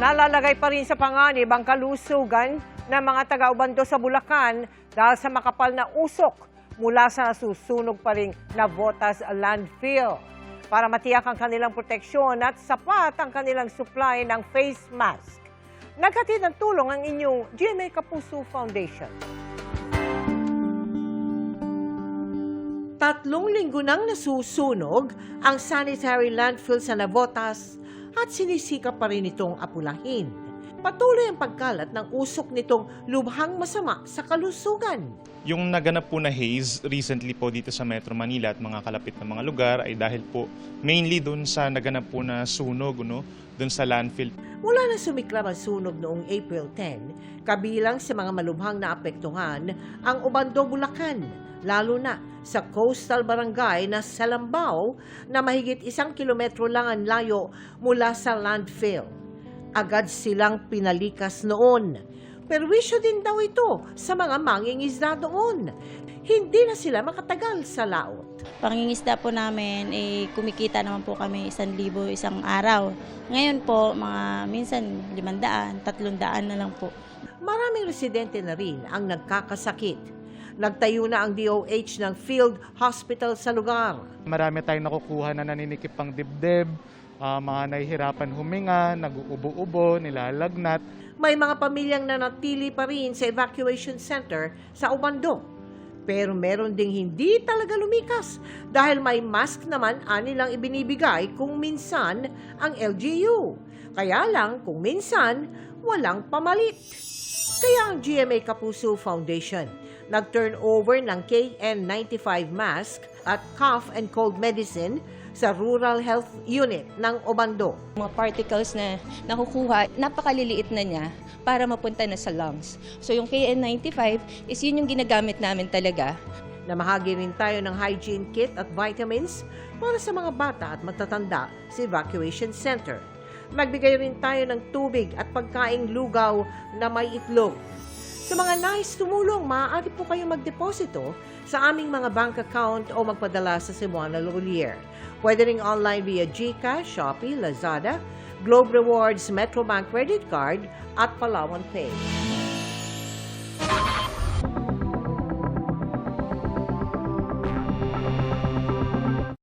Nalalagay pa rin sa panganib ang kalusugan ng mga taga-Ubando sa Bulacan dahil sa makapal na usok mula sa nasusunog pa ring Navotas landfill. Para matiyak ang kanilang proteksyon at sapat ang kanilang supply ng face mask. Naghatid ng tulong ang inyong GMA Kapuso Foundation. 3 linggo nang nasusunog ang sanitary landfill sa Navotas at sinisikap pa rin itong apulahin. Patuloy ang pagkalat ng usok nitong lubhang masama sa kalusugan. Yung naganap po na haze recently po dito sa Metro Manila at mga kalapit na mga lugar ay dahil po mainly doon sa naganap po na sunog, doon sa landfill. Mula na sumiklab ang sunog noong April 10, kabilang sa mga malubhang naapektuhan ang Ubando, Bulacan, lalo na sa coastal barangay na Salambao na mahigit 1 kilometro lang ang layo mula sa landfill. Agad silang pinalikas noon. Perwisyo din daw ito sa mga mangingisda doon. Hindi na sila makatagal sa laot. Pangingisda po namin, kumikita naman po kami 1,000 isang araw. Ngayon po, mga minsan 500, 300 na lang po. Maraming residente na rin ang nagkakasakit. Nagtayo na ang DOH ng field hospital sa lugar. Marami tayong nakukuha na naninikip ang dibdib, mga nahihirapan huminga, nag-uubo-ubo, nilalagnat. May mga pamilyang nanatili pa rin sa evacuation center sa Ubando. Pero meron ding hindi talaga lumikas dahil may mask naman anilang ibinibigay kung minsan ang LGU. Kaya lang kung minsan walang pamalit. Kaya ang GMA Kapuso Foundation nag-turn over ng KN95 mask at cough and cold medicine sa Rural Health Unit ng Ubando. Mga particles na nakukuha, napakaliliit na niya para mapunta na sa lungs. So yung KN95 is yun yung ginagamit namin talaga. Namahagi rin tayo ng hygiene kit at vitamins para sa mga bata at matatanda sa evacuation center. Nagbigay rin tayo ng tubig at pagkaing lugaw na may itlog. Sa mga nais tumulong, maaari po kayong magdeposito sa aming mga bank account o magpadala sa Cebuana Lolier. Pwede ring online via GCash, Shopee, Lazada, Globe Rewards, Metrobank Credit Card at Palawan Pay.